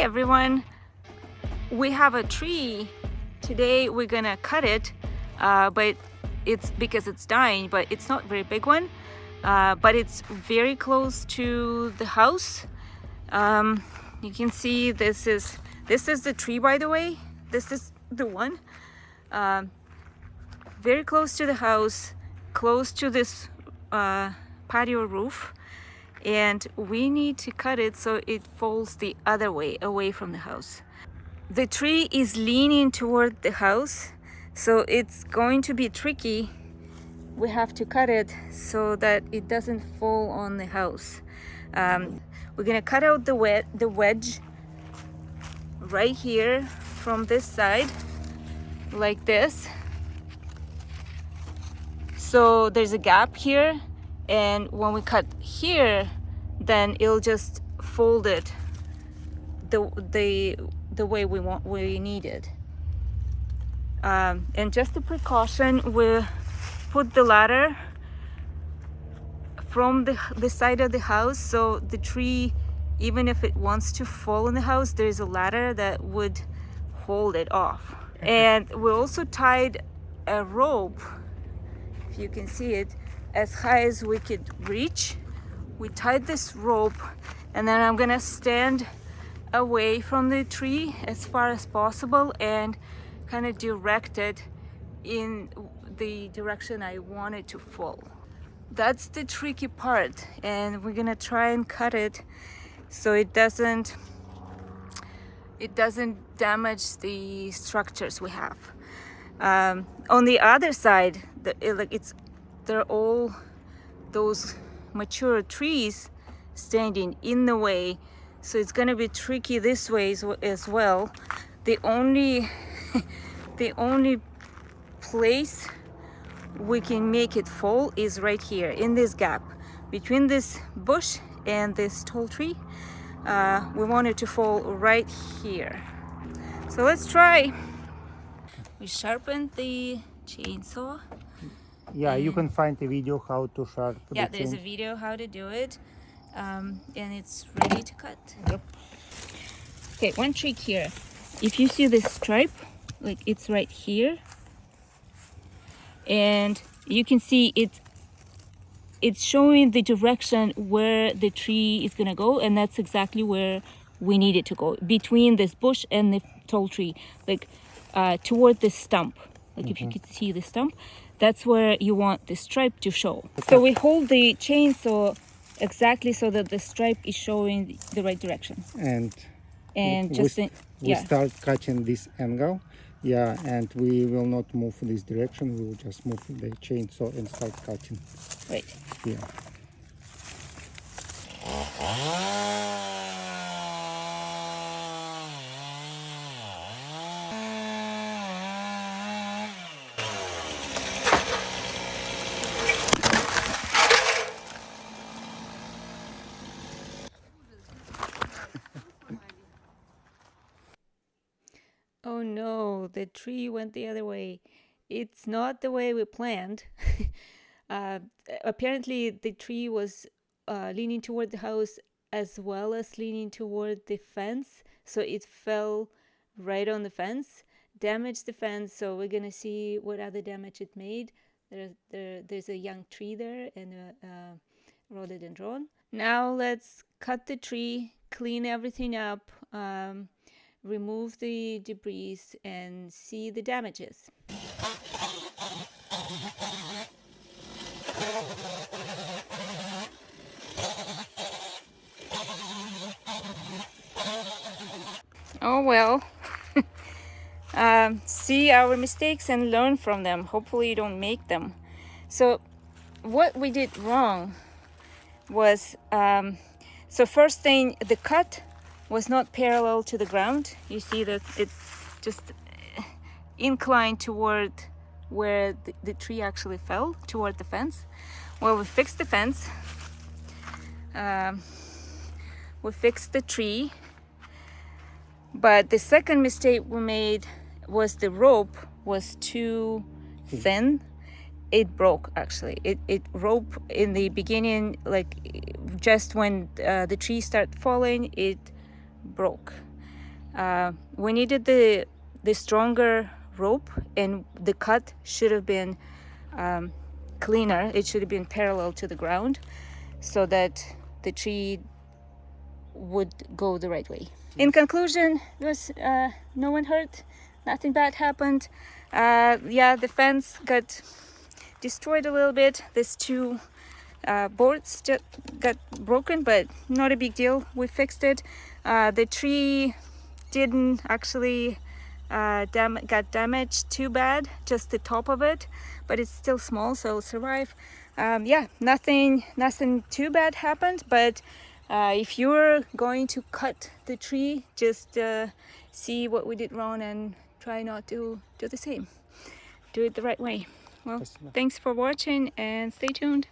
everyone. We have a tree. Today we're gonna cut it, but it's because it's dying, but it's not a very big one. But it's very close to the house. You can see this is the tree, by the way. This is the one. Very close to the house, close to this patio roof. And we need to cut it so it falls the other way, away from the house. The tree is leaning toward the house, so it's going to be tricky. We have to cut it so that it doesn't fall on the house. We're gonna cut out the wedge right here from this side, like this. So there's a gap here, and when we cut here, then it'll just fold it the way we need it. And just a precaution, we put the ladder from the side of the house, so the tree, even if it wants to fall in the house, there's a ladder that would hold it off. And we also tied a rope, if you can see it, as high as we could reach. We tied this rope, and then I'm gonna stand away from the tree as far as possible and kind of direct it in the direction I want it to fall. That's the tricky part, and we're gonna try and cut it so it doesn't damage the structures we have. On the other side, they're all those mature trees standing in the way, so it's gonna be tricky this way as well. The only place we can make it fall is right here in this gap between this bush and this tall tree. We want it to fall right here. So let's try. We sharpened the chainsaw. Yeah, you can find a video how to sharpen. Yeah, there's a video how to do it, and it's ready to cut. Yep. Okay, one trick here. If you see this stripe, like it's right here, and you can see it's showing the direction where the tree is gonna go, and that's exactly where we need it to go, between this bush and the tall tree, like toward the stump. Like if you could see the stump, that's where you want the stripe to show. So we hold the chainsaw exactly so that the stripe is showing the right direction. And We start cutting this angle. Yeah, and we will not move this direction. We will just move the chainsaw and start cutting. Right. Yeah. Oh no, the tree went the other way. It's not the way we planned. Apparently the tree was leaning toward the house as well as leaning toward the fence, so it fell right on the fence, damaged the fence. So we're gonna see what other damage it made. There's a young tree there and a rhododendron. Now let's cut the tree, clean everything up, remove the debris, and see the damages. Oh well. See our mistakes and learn from them. Hopefully you don't make them. So what we did wrong was, so first thing, the cut was not parallel to the ground. You see that it's just inclined toward where the tree actually fell, toward the fence. Well, we fixed the fence. We fixed the tree. But the second mistake we made was the rope was too thin. It broke, actually. It rope in the beginning, like just when the tree started falling, it broke. We needed the stronger rope, and the cut should have been cleaner. It should have been parallel to the ground so that the tree would go the right way. In conclusion, there was no one hurt, nothing bad happened. Yeah, the fence got destroyed a little bit. These two boards just got broken, but not a big deal. We fixed it. The tree didn't actually got damaged too bad, just the top of it, but it's still small, so it'll survive. Yeah, nothing too bad happened, but if you're going to cut the tree, just see what we did wrong and try not to do the same. Do it the right way. Well, thanks for watching and stay tuned.